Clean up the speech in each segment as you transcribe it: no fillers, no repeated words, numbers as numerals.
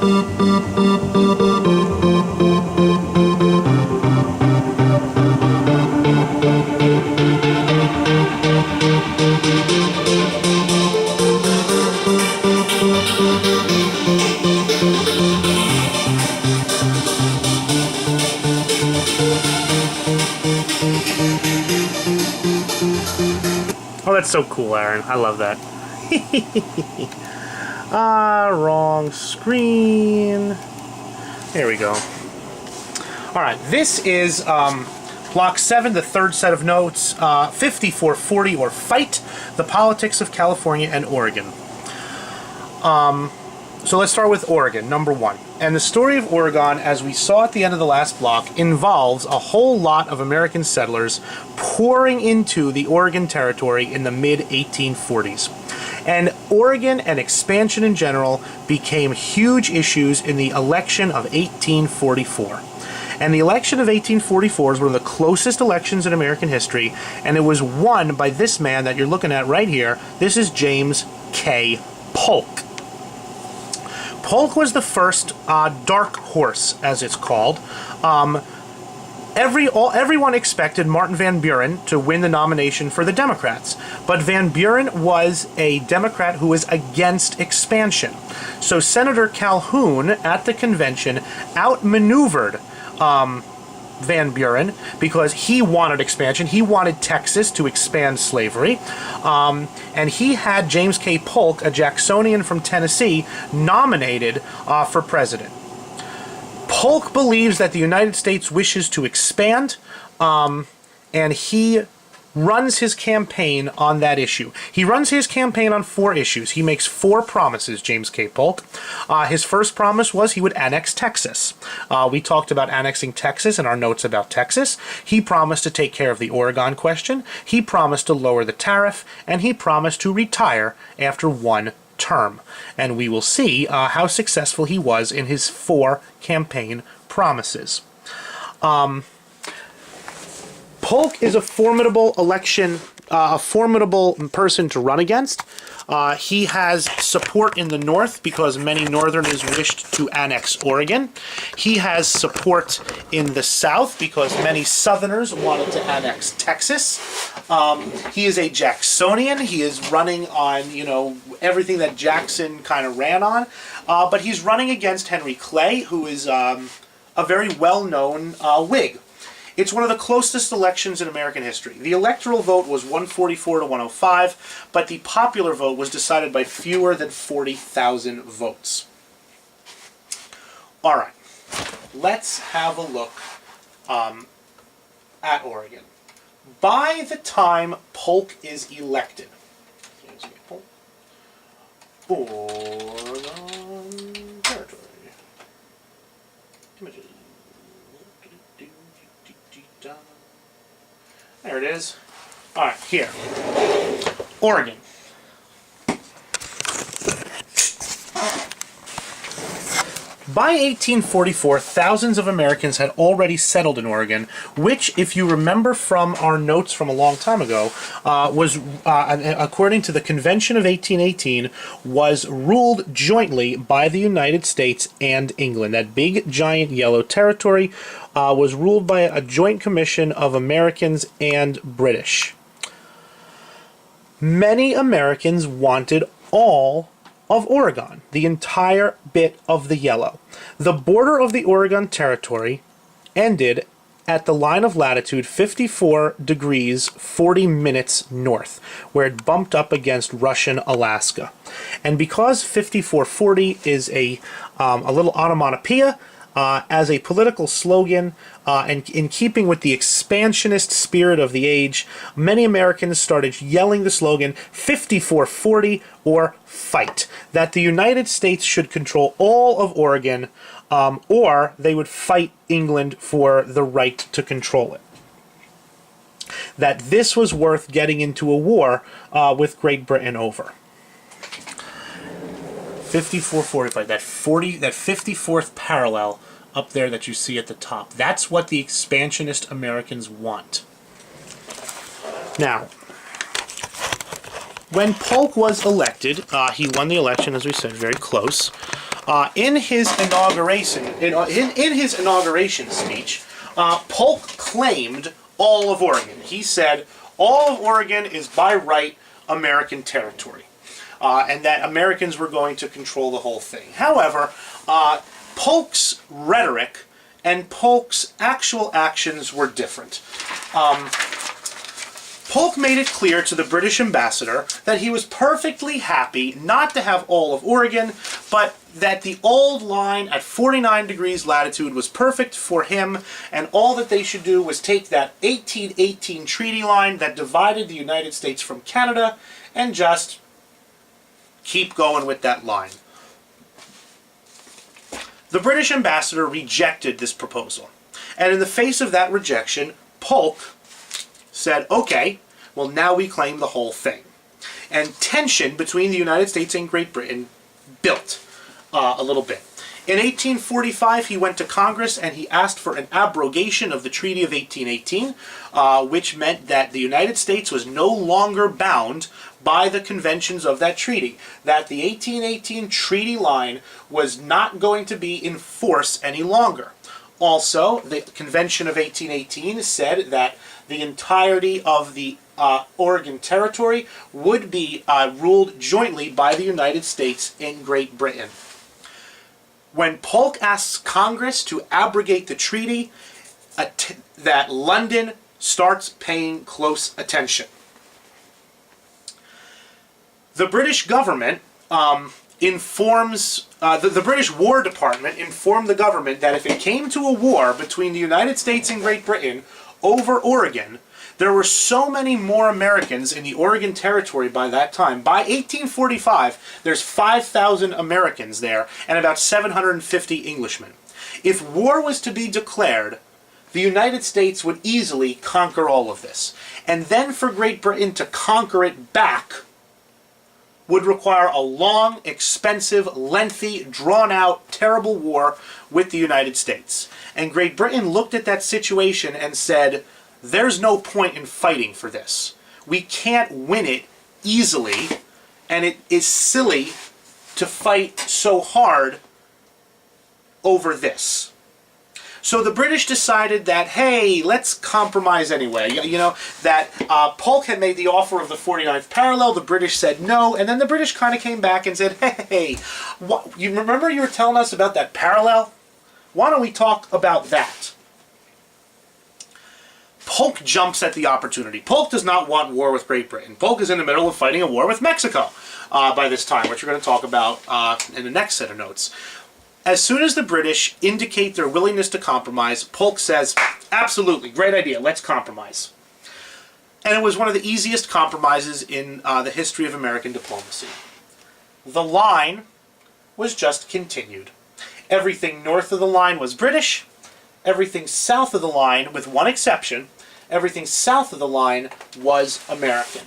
Oh, that's so cool, Aaron. I love that. Wrong screen. Here we go. Alright, this is Block 7, the third set of notes, 5440, or Fight, the Politics of California and Oregon. So let's start with Oregon, number 1. And the story of Oregon, as we saw at the end of the last block, involves a whole lot of American settlers pouring into the Oregon Territory in the mid-1840s. And Oregon and expansion in general became huge issues in the election of 1844. And the election of 1844 is one of the closest elections in American history, and it was won by this man that you're looking at right here. This is James K. Polk. Polk was the first dark horse, as it's called. Everyone expected Martin Van Buren to win the nomination for the Democrats, but Van Buren was a Democrat who was against expansion. So Senator Calhoun at the convention outmaneuvered Van Buren because he wanted expansion. He wanted Texas to expand slavery. And he had James K. Polk, a Jacksonian from Tennessee, nominated for president. Polk believes that the United States wishes to expand, and he runs his campaign on that issue. He runs his campaign on 4 issues. He makes 4 promises, James K. Polk. His first promise was he would annex Texas. We talked about annexing Texas in our notes about Texas. He promised to take care of the Oregon question. He promised to lower the tariff, and he promised to retire after 1 term. And we will see how successful he was in his 4 campaign promises. Polk is a formidable a formidable person to run against. He has support in the north because many northerners wished to annex Oregon. He has support in the south because many southerners wanted to annex Texas. He is a Jacksonian. He is running on, everything that Jackson kind of ran on. But he's running against Henry Clay, who is a very well-known Whig. It's one of the closest elections in American history. The electoral vote was 144 to 105, but the popular vote was decided by fewer than 40,000 votes. All right, let's have a look at Oregon. By the time Polk is elected, Oregon Territory. There it is. All right, here. Oregon. By 1844, thousands of Americans had already settled in Oregon, which, if you remember from our notes from a long time ago, was, according to the Convention of 1818, was ruled jointly by the United States and England. That big, giant, yellow territory was ruled by a joint commission of Americans and British. Many Americans wanted all of Oregon, the entire bit of the yellow. The border of the Oregon Territory ended at the line of latitude 54 degrees 40 minutes north, where it bumped up against Russian Alaska. And because 5440 is a little onomatopoeia, as a political slogan, and in keeping with the expansionist spirit of the age, many Americans started yelling the slogan 5440 or Fight, that the United States should control all of Oregon, or they would fight England for the right to control it. That this was worth getting into a war with Great Britain over. 5445, that 54th parallel up there that you see at the top. That's what the expansionist Americans want. Now, when Polk was elected, he won the election, as we said, very close. In his inauguration speech, Polk claimed all of Oregon. He said, all of Oregon is by right American territory, and that Americans were going to control the whole thing. However, Polk's rhetoric and Polk's actual actions were different. Polk made it clear to the British ambassador that he was perfectly happy not to have all of Oregon, but that the old line at 49 degrees latitude was perfect for him, and all that they should do was take that 1818 treaty line that divided the United States from Canada and just keep going with that line. The British ambassador rejected this proposal, and in the face of that rejection, Polk said, okay, well, now we claim the whole thing. And tension between the United States and Great Britain built a little bit. In 1845, he went to Congress and he asked for an abrogation of the Treaty of 1818, which meant that the United States was no longer bound by the conventions of that treaty, that the 1818 treaty line was not going to be in force any longer. Also, the Convention of 1818 said that the entirety of the Oregon Territory would be ruled jointly by the United States and Great Britain. When Polk asks Congress to abrogate the treaty, that London starts paying close attention. The British government the British War Department informed the government that if it came to a war between the United States and Great Britain over Oregon, there were so many more Americans in the Oregon Territory by that time. By 1845, there's 5,000 Americans there and about 750 Englishmen. If war was to be declared, the United States would easily conquer all of this. And then for Great Britain to conquer it back would require a long, expensive, lengthy, drawn-out, terrible war with the United States. And Great Britain looked at that situation and said, there's no point in fighting for this. We can't win it easily, and it is silly to fight so hard over this. So the British decided that, hey, let's compromise anyway. You know, that Polk had made the offer of the 49th parallel, the British said no, and then the British kind of came back and said, hey, you remember you were telling us about that parallel? Why don't we talk about that? Polk jumps at the opportunity. Polk does not want war with Great Britain. Polk is in the middle of fighting a war with Mexico by this time, which we're going to talk about in the next set of notes. As soon as the British indicate their willingness to compromise, Polk says, absolutely, great idea, let's compromise. And it was one of the easiest compromises in the history of American diplomacy. The line was just continued. Everything north of the line was British. Everything south of the line, with one exception, everything south of the line was American.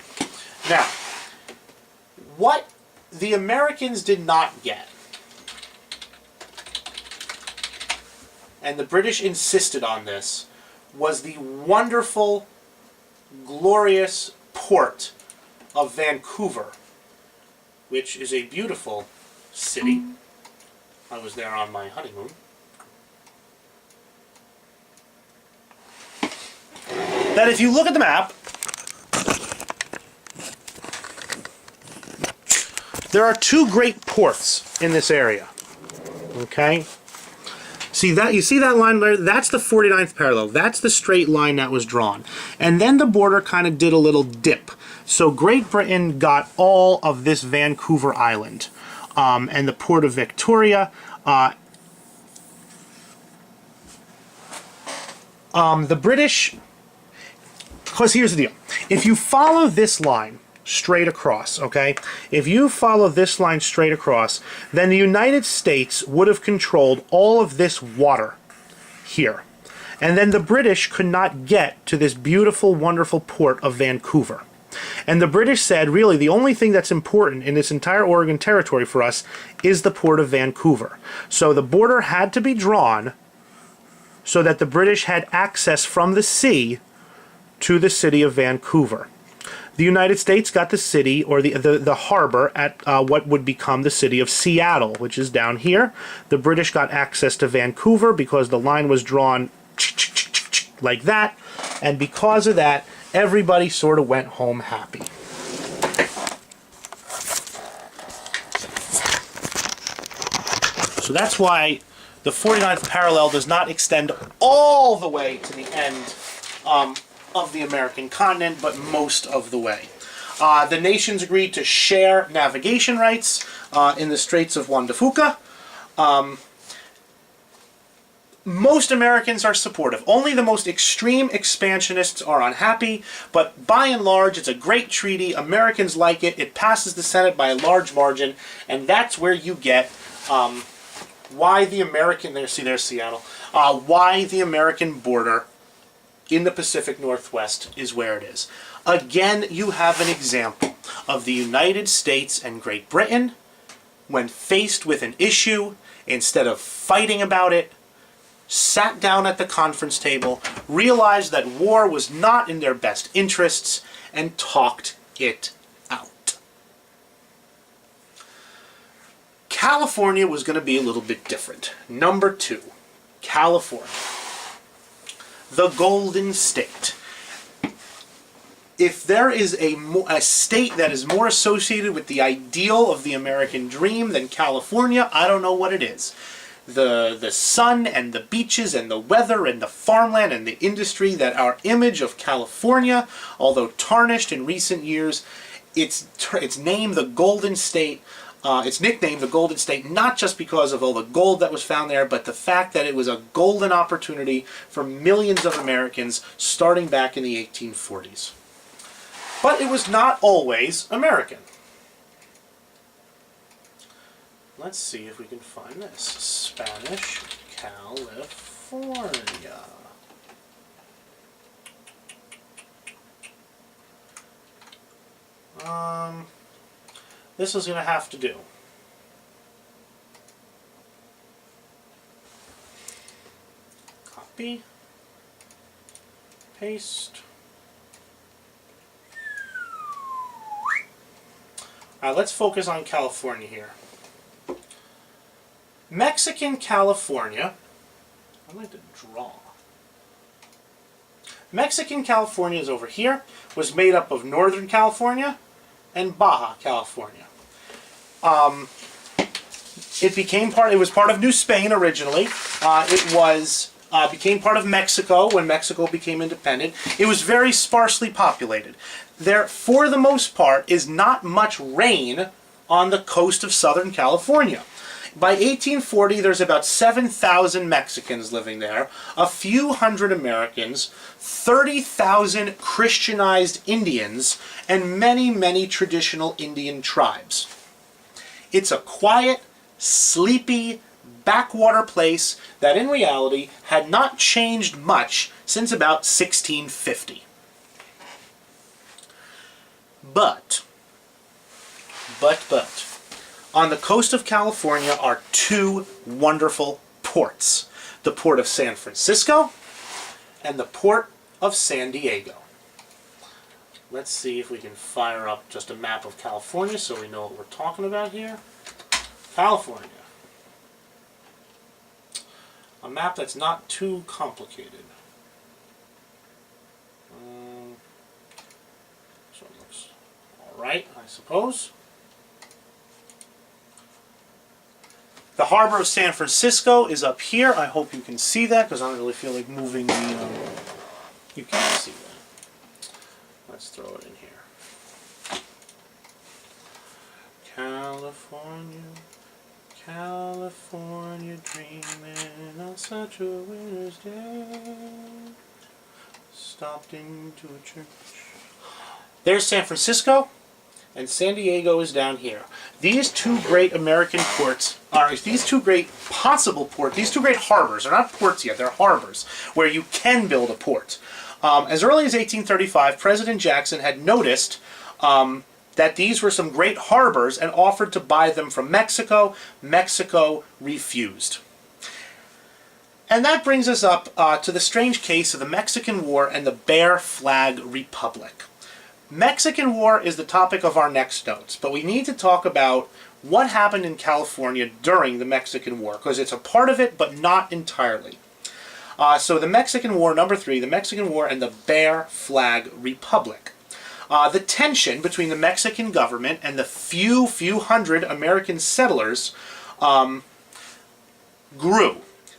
Now, what the Americans did not get, and the British insisted on this, was the wonderful, glorious port of Vancouver, which is a beautiful city. I was there on my honeymoon. That if you look at the map, there are two great ports in this area. Okay? See that? You see that line there? That's the 49th parallel. That's the straight line that was drawn. And then the border kind of did a little dip. So Great Britain got all of this Vancouver Island and the port of Victoria. The British, because here's the deal. If you follow this line straight across, okay? If you follow this line straight across, then the United States would have controlled all of this water here. And then the British could not get to this beautiful, wonderful port of Vancouver. And the British said, really, the only thing that's important in this entire Oregon Territory for us is the port of Vancouver. So the border had to be drawn so that the British had access from the sea to the city of Vancouver. The United States got the city, or the harbor, at what would become the city of Seattle, which is down here. The British got access to Vancouver because the line was drawn like that, and because of that, everybody sort of went home happy. So that's why the 49th parallel does not extend all the way to the end of the American continent, but most of the way. The nations agreed to share navigation rights in the Straits of Juan de Fuca. Most Americans are supportive. Only the most extreme expansionists are unhappy, but by and large, it's a great treaty. Americans like it. It passes the Senate by a large margin, and that's where you get why the American, there's Seattle, why the American border in the Pacific Northwest is where it is. Again, you have an example of the United States and Great Britain, when faced with an issue, instead of fighting about it, sat down at the conference table, realized that war was not in their best interests, and talked it out. California was going to be a little bit different. Number 2, California. The Golden State. If there is a state that is more associated with the ideal of the American dream than California, I don't know what it is. The sun and the beaches and the weather and the farmland and the industry, that our image of California, although tarnished in recent years, its name, the Golden State, its nickname, the Golden State, not just because of all the gold that was found there, but the fact that it was a golden opportunity for millions of Americans starting back in the 1840s. But it was not always American. Let's see if we can find this. Spanish California. This is going to have to do. Copy. Paste. Alright, let's focus on California here. Mexican California, I'd like to draw. Mexican California is over here, was made up of Northern California and Baja California. It was part of New Spain originally. It became part of Mexico when Mexico became independent. It was very sparsely populated. There, for the most part, is not much rain on the coast of Southern California. By 1840, there's about 7,000 Mexicans living there, a few hundred Americans, 30,000 Christianized Indians, and many, many traditional Indian tribes. It's a quiet, sleepy, backwater place that in reality had not changed much since about 1650. But, on the coast of California are 2 wonderful ports. The port of San Francisco and the port of San Diego. Let's see if we can fire up just a map of California so we know what we're talking about here. California. A map that's not too complicated. So it looks alright, I suppose. The harbor of San Francisco is up here. I hope you can see that because I don't really feel like moving the... you can't see that. Let's throw it in here. California, California dreaming on such a winter's day. Stopped into a church. There's San Francisco, and San Diego is down here. These 2 great American ports are, these 2 great possible ports, these 2 great harbors, they're not ports yet, they're harbors, where you can build a port. As early as 1835, President Jackson had noticed that these were some great harbors and offered to buy them from Mexico. Mexico refused. And that brings us up to the strange case of the Mexican War and the Bear Flag Republic. Mexican War is the topic of our next notes, but we need to talk about what happened in California during the Mexican War, because it's a part of it, but not entirely. So the Mexican War, number 3, the Mexican War and the Bear Flag Republic. The tension between the Mexican government and the few hundred American settlers grew.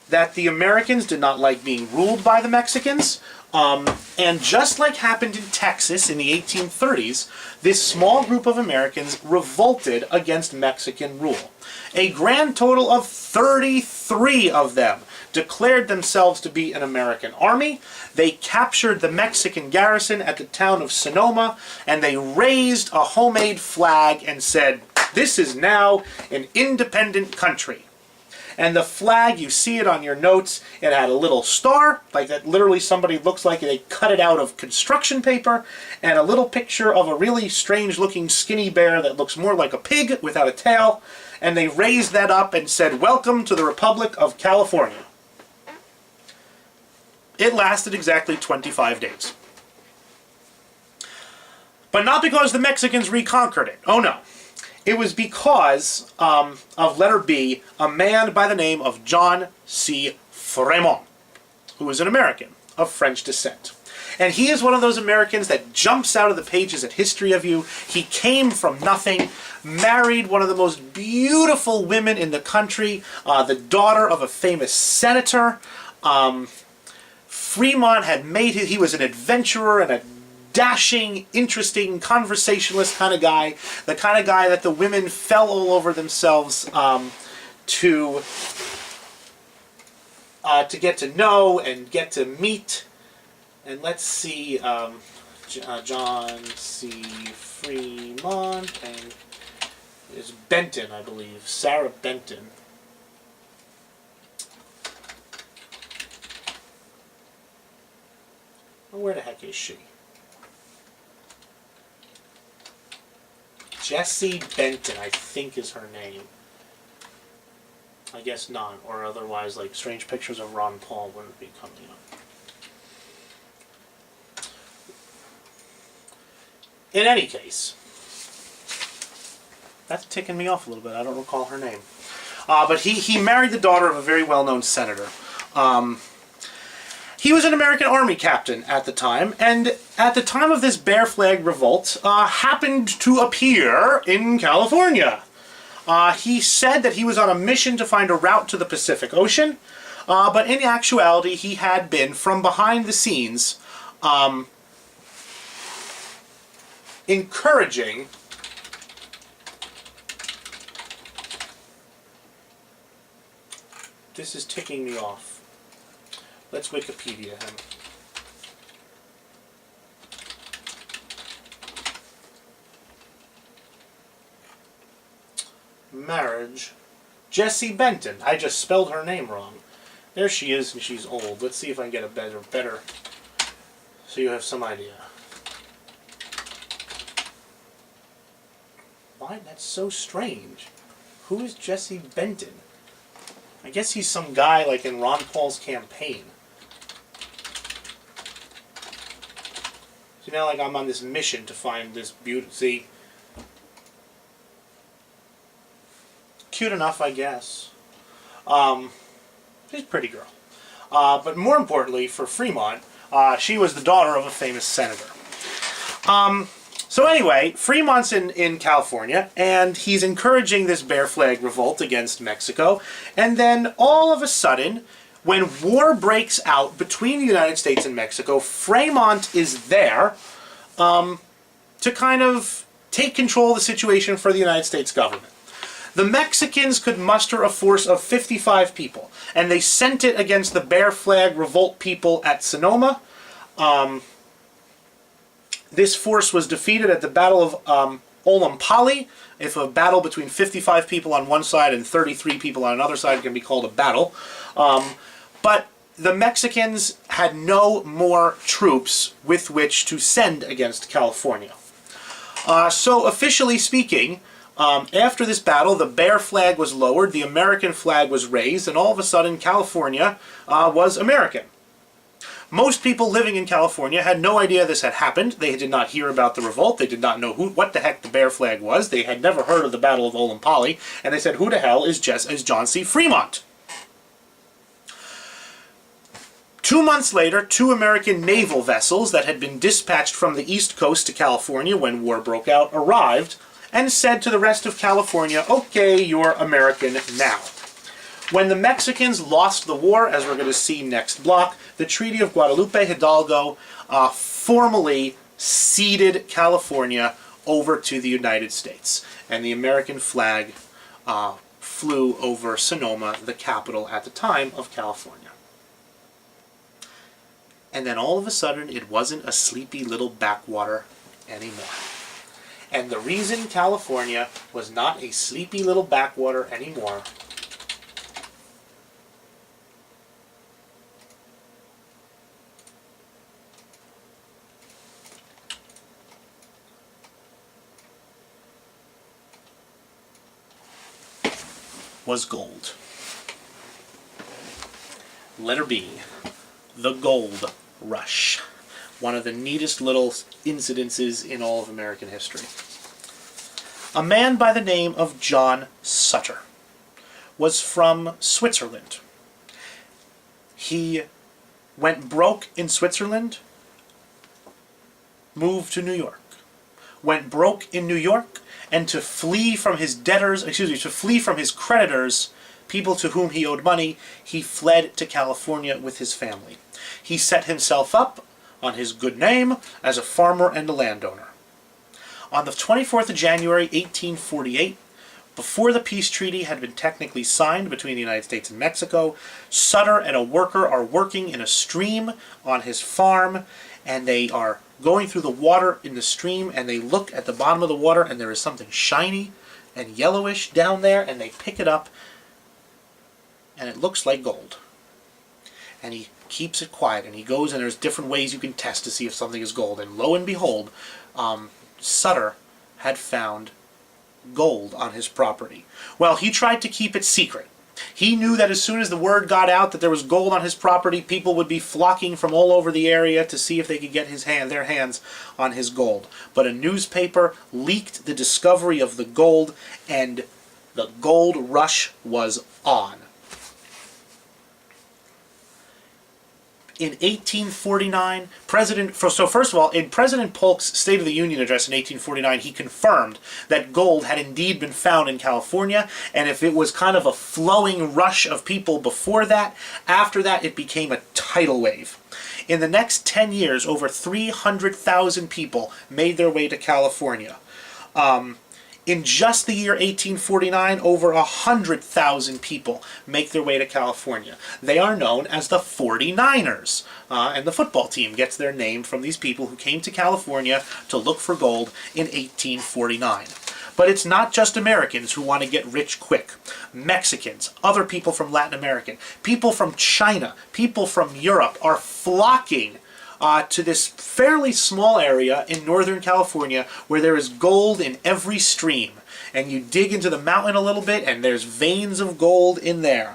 That the Americans did not like being ruled by the Mexicans, and just like happened in Texas in the 1830s, this small group of Americans revolted against Mexican rule. A grand total of 33 of them declared themselves to be an American army. They captured the Mexican garrison at the town of Sonoma, and they raised a homemade flag and said, "This is now an independent country." And the flag, you see it on your notes, it had a little star, like that literally somebody looks like they cut it out of construction paper, and a little picture of a really strange looking skinny bear that looks more like a pig without a tail, and they raised that up and said, "Welcome to the Republic of California." It lasted exactly 25 days. But not because the Mexicans reconquered it. Oh no. It was because of letter B, a man by the name of John C. Fremont, who was an American of French descent. And he is one of those Americans that jumps out of the pages at History of You. He came from nothing, married one of the most beautiful women in the country, the daughter of a famous senator. Fremont had made he was an adventurer and a dashing, interesting, conversationalist kind of guy, the kind of guy that the women fell all over themselves to get to know and get to meet. And let's see, John C. Fremont, and it's Benton, I believe, Sarah Benton. Where the heck is she? Jessie Benton, I think, is her name. I guess not, or otherwise, like, strange pictures of Ron Paul wouldn't be coming up. In any case, that's ticking me off a little bit. I don't recall her name. But he married the daughter of a very well-known senator. He was an American Army captain at the time, and at the time of this Bear Flag Revolt, happened to appear in California. He said that he was on a mission to find a route to the Pacific Ocean, but in actuality he had been, from behind the scenes, encouraging this is ticking me off. Let's Wikipedia him. Marriage. Jessie Benton. I just spelled her name wrong. There she is, and she's old. Let's see if I can get a better, so you have some idea. Why? That's so strange. Who is Jessie Benton? I guess he's some guy like in Ron Paul's campaign. So now, like, I'm on this mission to find this beauty. See? Cute enough, I guess. She's a pretty girl. But more importantly, for Fremont, she was the daughter of a famous senator. So anyway, Fremont's in California, and he's encouraging this Bear Flag Revolt against Mexico. And then, all of a sudden, when war breaks out between the United States and Mexico, Fremont is there to kind of take control of the situation for the United States government. The Mexicans could muster a force of 55 people, and they sent it against the Bear Flag Revolt people at Sonoma. This force was defeated at the Battle of Olampali. If a battle between 55 people on one side and 33 people on another side can be called a battle. But the Mexicans had no more troops with which to send against California. So officially speaking, after this battle, the Bear flag was lowered, the American flag was raised, and all of a sudden California was American. Most people living in California had no idea this had happened. They did not hear about the revolt. They did not know what the heck the bear flag was. They had never heard of the Battle of Olympali. And they said, who the hell is John C. Fremont? 2 months later, 2 American naval vessels that had been dispatched from the East Coast to California when war broke out arrived and said to the rest of California, okay, you're American now. When the Mexicans lost the war, as we're going to see next block, the Treaty of Guadalupe Hidalgo formally ceded California over to the United States. And the American flag flew over Sonoma, the capital at the time of California. And then all of a sudden, it wasn't a sleepy little backwater anymore. And the reason California was not a sleepy little backwater anymore was gold. Letter B, the gold rush. One of the neatest little incidences in all of American history. A man by the name of John Sutter was from Switzerland. He went broke in Switzerland, moved to New York. Went broke in New York, and to flee from his to flee from his creditors, people to whom he owed money, he fled to California with his family. He set himself up on his good name as a farmer and a landowner. On the 24th of January, 1848, before the peace treaty had been technically signed between the United States and Mexico, Sutter and a worker are working in a stream on his farm, and they are going through the water in the stream, and they look at the bottom of the water, and there is something shiny and yellowish down there, and they pick it up, and it looks like gold. And he keeps it quiet, and he goes, and there's different ways you can test to see if something is gold, and lo and behold, Sutter had found gold on his property. Well, he tried to keep it secret. He knew that as soon as the word got out that there was gold on his property, people would be flocking from all over the area to see if they could get their hands on his gold. But a newspaper leaked the discovery of the gold, and the gold rush was on. In 1849, first of all, in President Polk's State of the Union address in 1849, he confirmed that gold had indeed been found in California, and if it was kind of a flowing rush of people before that, after that it became a tidal wave. In the next 10 years, over 300,000 people made their way to California. In just the year 1849, over 100,000 people make their way to California. They are known as the 49ers, and the football team gets their name from these people who came to California to look for gold in 1849. But it's not just Americans who want to get rich quick. Mexicans, other people from Latin America, people from China, people from Europe are flocking to this fairly small area in Northern California where there is gold in every stream. And you dig into the mountain a little bit and there's veins of gold in there.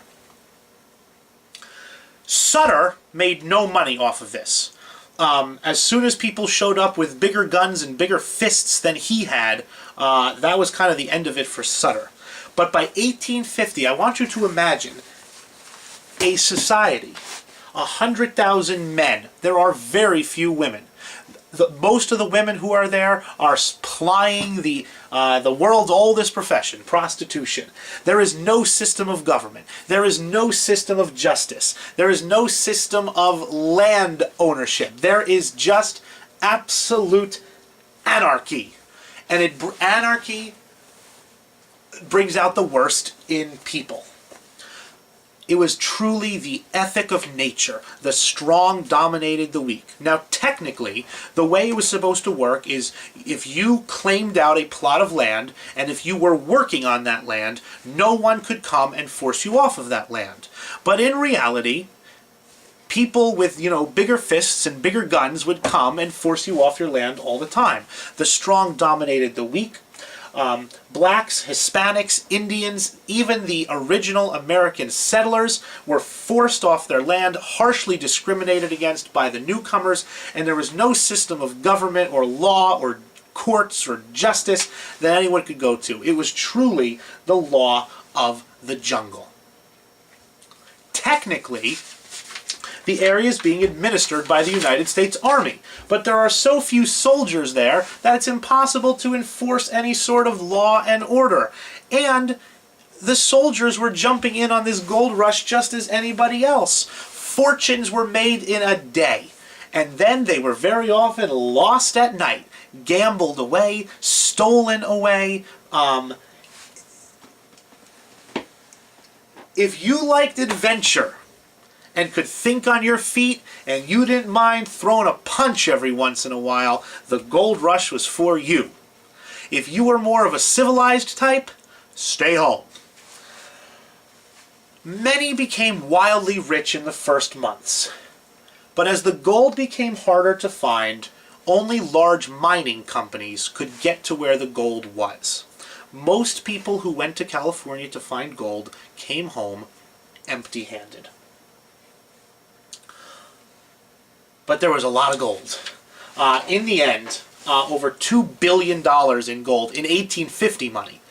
Sutter made no money off of this. As soon as people showed up with bigger guns and bigger fists than he had, that was kind of the end of it for Sutter. But by 1850, I want you to imagine a society, 100,000 men. There are very few women. Most of the women who are there are plying the world's oldest profession, prostitution. There is no system of government. There is no system of justice. There is no system of land ownership. There is just absolute anarchy. And anarchy brings out the worst in people. It was truly the ethic of nature. The strong dominated the weak. Now, technically, the way it was supposed to work is if you claimed out a plot of land, and if you were working on that land, no one could come and force you off of that land. But in reality, people with, bigger fists and bigger guns would come and force you off your land all the time. The strong dominated the weak. Blacks, Hispanics, Indians, even the original American settlers were forced off their land, harshly discriminated against by the newcomers, and there was no system of government or law or courts or justice that anyone could go to. It was truly the law of the jungle. Technically, the area is being administered by the United States Army, but there are so few soldiers there that it's impossible to enforce any sort of law and order. And the soldiers were jumping in on this gold rush just as anybody else. Fortunes were made in a day, and then they were very often lost at night, gambled away, stolen away. If you liked adventure and could think on your feet, and you didn't mind throwing a punch every once in a while, the gold rush was for you. If you were more of a civilized type, stay home. Many became wildly rich in the first months, but as the gold became harder to find, only large mining companies could get to where the gold was. Most people who went to California to find gold came home empty-handed. But there was a lot of gold. In the end, over $2 billion in gold, in 1850 money,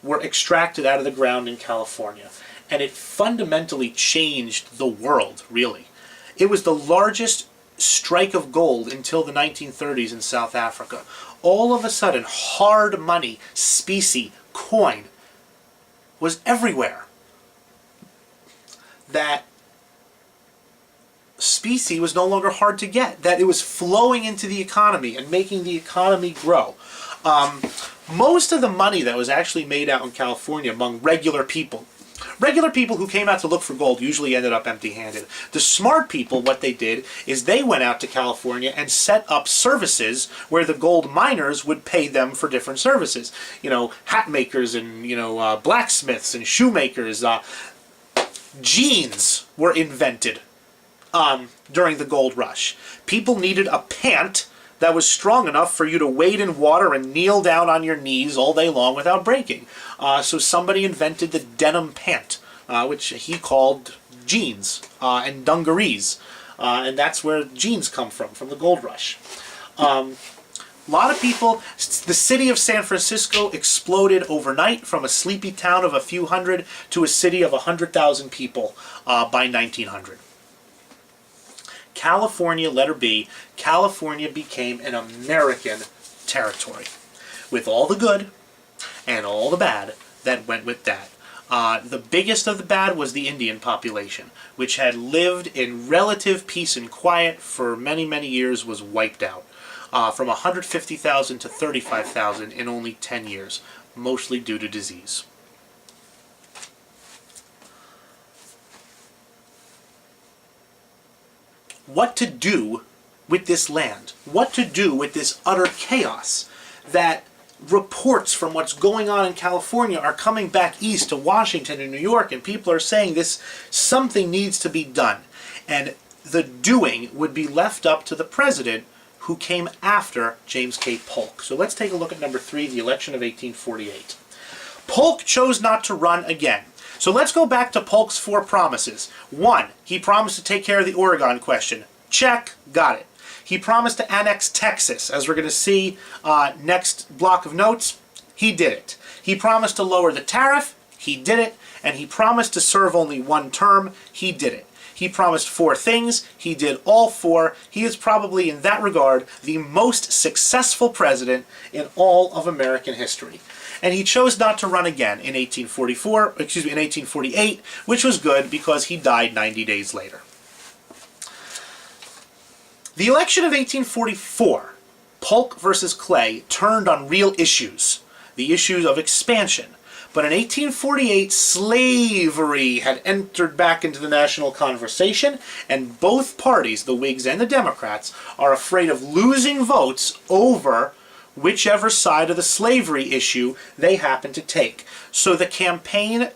were extracted out of the ground in California. And it fundamentally changed the world, really. It was the largest strike of gold until the 1930s in South Africa. All of a sudden, hard money, specie, coin, was everywhere. That specie was no longer hard to get, that it was flowing into the economy and making the economy grow. Most of the money that was actually made out in California among regular people who came out to look for gold usually ended up empty-handed. The smart people, what they did is they went out to California and set up services where the gold miners would pay them for different services. You know, hat makers and, blacksmiths and shoemakers. Jeans were invented during the gold rush. People needed a pant that was strong enough for you to wade in water and kneel down on your knees all day long without breaking. So somebody invented the denim pant, which he called jeans and dungarees. And that's where jeans come from the gold rush. A lot of people, the city of San Francisco exploded overnight from a sleepy town of a few hundred to a city of 100,000 people by 1900. California, letter B, California became an American territory, with all the good and all the bad that went with that. The biggest of the bad was the Indian population, which had lived in relative peace and quiet for many, many years, was wiped out. From 150,000 to 35,000 in only 10 years, mostly due to disease. What to do with this land? What to do with this utter chaos that reports from what's going on in California are coming back east to Washington and New York, and people are saying something needs to be done. And the doing would be left up to the president who came after James K. Polk. So let's take a look at number 3, the election of 1848. Polk chose not to run again. So let's go back to Polk's 4 promises. 1, he promised to take care of the Oregon question. Check, got it. He promised to annex Texas, as we're going to see next block of notes. He did it. He promised to lower the tariff. He did it. And he promised to serve only 1 term. He did it. He promised 4 things. He did all 4. He is probably, in that regard, the most successful president in all of American history. And he chose not to run again in 1848, which was good because he died 90 days later. The election of 1844, Polk versus Clay, turned on real issues, the issues of expansion. But in 1848, slavery had entered back into the national conversation, and both parties, the Whigs and the Democrats, are afraid of losing votes over whichever side of the slavery issue they happen to take. So the campaign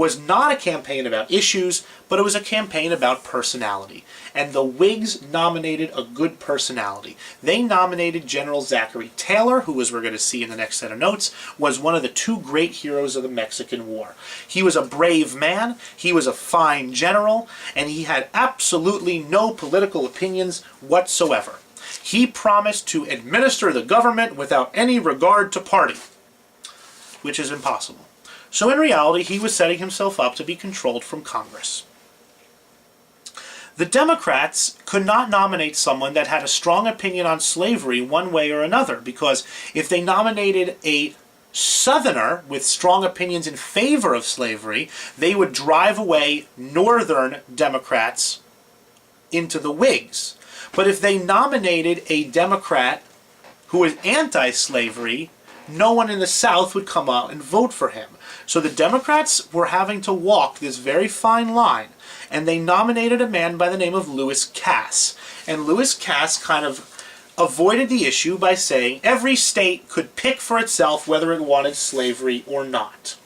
was not a campaign about issues, but it was a campaign about personality. And the Whigs nominated a good personality. They nominated General Zachary Taylor, who, as we're going to see in the next set of notes, was one of the two great heroes of the Mexican War. He was a brave man, he was a fine general, and he had absolutely no political opinions whatsoever. He promised to administer the government without any regard to party, which is impossible. So in reality, he was setting himself up to be controlled from Congress. The Democrats could not nominate someone that had a strong opinion on slavery one way or another, because if they nominated a Southerner with strong opinions in favor of slavery, they would drive away Northern Democrats into the Whigs. But if they nominated a Democrat who was anti-slavery, no one in the South would come out and vote for him. So the Democrats were having to walk this very fine line, and they nominated a man by the name of Lewis Cass. And Lewis Cass kind of avoided the issue by saying every state could pick for itself whether it wanted slavery or not.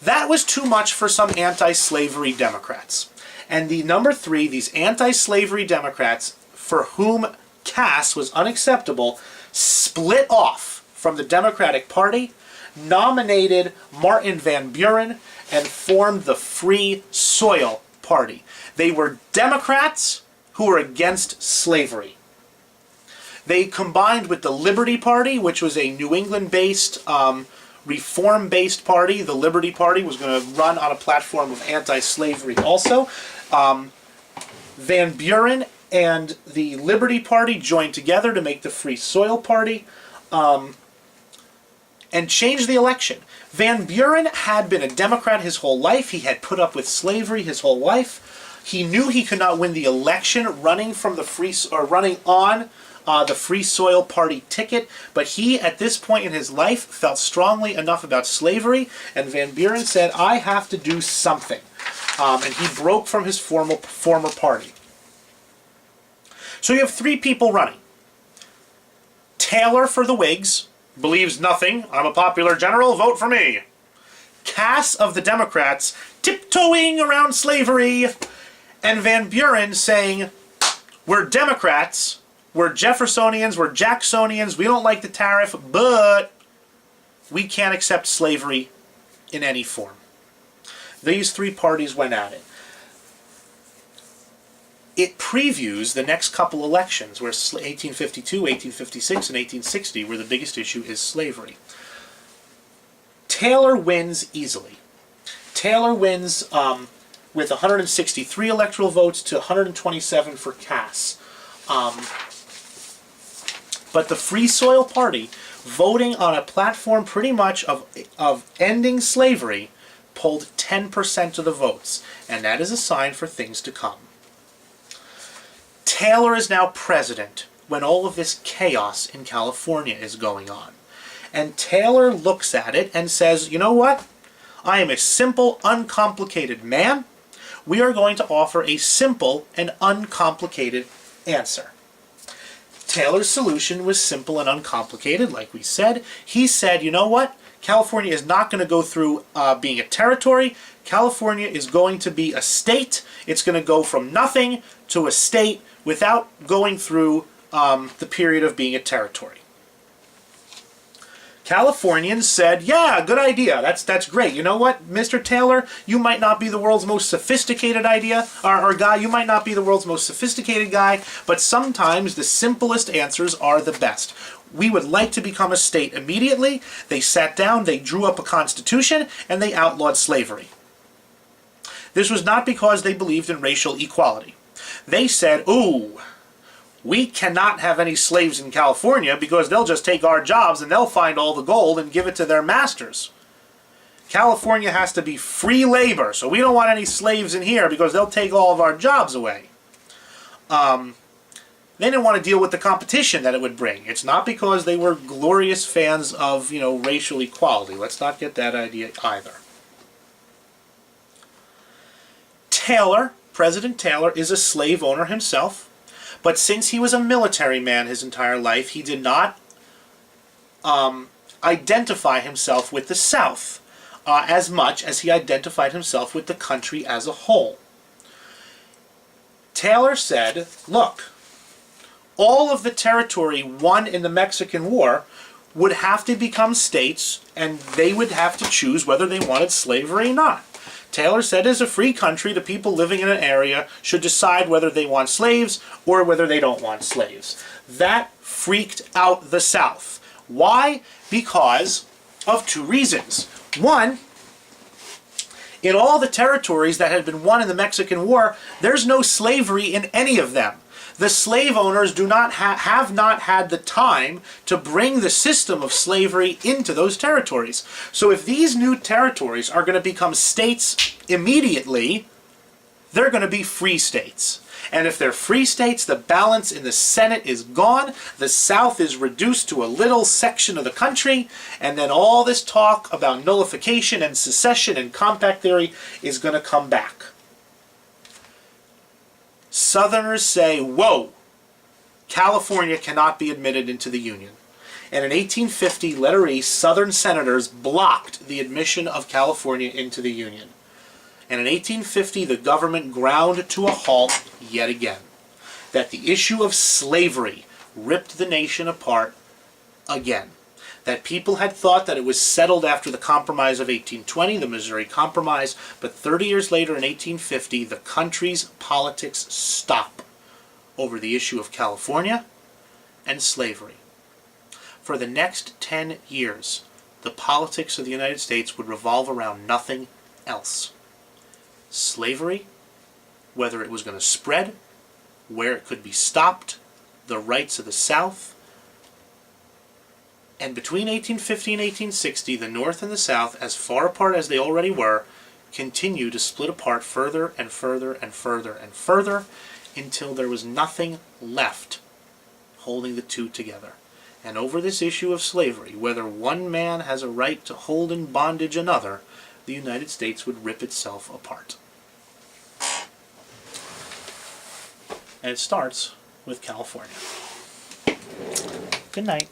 That was too much for some anti-slavery Democrats. And the number three, these anti-slavery Democrats, for whom Cass was unacceptable, split off from the Democratic Party, nominated Martin Van Buren, and formed the Free Soil Party. They were Democrats who were against slavery. They combined with the Liberty Party, which was a New England-based, reform-based party. The Liberty Party was going to run on a platform of anti-slavery also. Van Buren and the Liberty Party joined together to make the Free Soil Party, and changed the election. Van Buren had been a Democrat his whole life. He had put up with slavery his whole life. He knew he could not win the election running on the Free Soil Party ticket, but he, at this point in his life, felt strongly enough about slavery, and Van Buren said, I have to do something. And he broke from his former party. So you have three people running. Taylor for the Whigs, believes nothing, I'm a popular general, vote for me. Cass of the Democrats, tiptoeing around slavery, and Van Buren saying, we're Democrats, we're Jeffersonians, we're Jacksonians, we don't like the tariff, but we can't accept slavery in any form. These three parties went at it. It previews the next couple elections, where 1852, 1856, and 1860, where the biggest issue is slavery. Taylor wins easily. Taylor wins with 163 electoral votes to 127 for Cass. But the Free Soil Party, voting on a platform pretty much of ending slavery, polled 10% of the votes, and that is a sign for things to come. Taylor is now president when all of this chaos in California is going on. And Taylor looks at it and says, you know what? I am a simple, uncomplicated man. We are going to offer a simple and uncomplicated answer. Taylor's solution was simple and uncomplicated, like we said. He said, you know what? California is not going to go through being a territory. California is going to be a state. It's going to go from nothing to a state without going through the period of being a territory. Californians said, yeah, good idea. That's great. You know what, Mr. Taylor? You might not be the world's most sophisticated or guy. You might not be the world's most sophisticated guy, but sometimes the simplest answers are the best. We would like to become a state immediately. They sat down, they drew up a constitution, and they outlawed slavery. This was not because they believed in racial equality. They said, ooh, we cannot have any slaves in California because they'll just take our jobs and they'll find all the gold and give it to their masters. California has to be free labor, so we don't want any slaves in here because they'll take all of our jobs away. They didn't want to deal with the competition that it would bring. It's not because they were glorious fans of, racial equality. Let's not get that idea either. Taylor, President Taylor, is a slave owner himself. But since he was a military man his entire life, he did not identify himself with the South. as much as he identified himself with the country as a whole. Taylor said, look, all of the territory won in the Mexican War would have to become states, and they would have to choose whether they wanted slavery or not. Taylor said, as a free country, the people living in an area should decide whether they want slaves or whether they don't want slaves. That freaked out the South. Why? Because of two reasons. One, in all the territories that had been won in the Mexican War, there's no slavery in any of them. The slave owners do not have not had the time to bring the system of slavery into those territories. So if these new territories are going to become states immediately, they're going to be free states. And if they're free states, the balance in the Senate is gone, the South is reduced to a little section of the country, and then all this talk about nullification and secession and compact theory is going to come back. Southerners say, whoa, California cannot be admitted into the Union. And in 1850, letter E, Southern senators blocked the admission of California into the Union. And in 1850, the government ground to a halt yet again. That the issue of slavery ripped the nation apart again. That people had thought that it was settled after the Compromise of 1820, the Missouri Compromise, but 30 years later in 1850, the country's politics stop over the issue of California and slavery. For the next 10 years, the politics of the United States would revolve around nothing else. Slavery, whether it was going to spread, where it could be stopped, the rights of the South. And between 1850 and 1860, the North and the South, as far apart as they already were, continue to split apart further and further and further and further until there was nothing left holding the two together. And over this issue of slavery, whether one man has a right to hold in bondage another, the United States would rip itself apart. And it starts with California. Good night.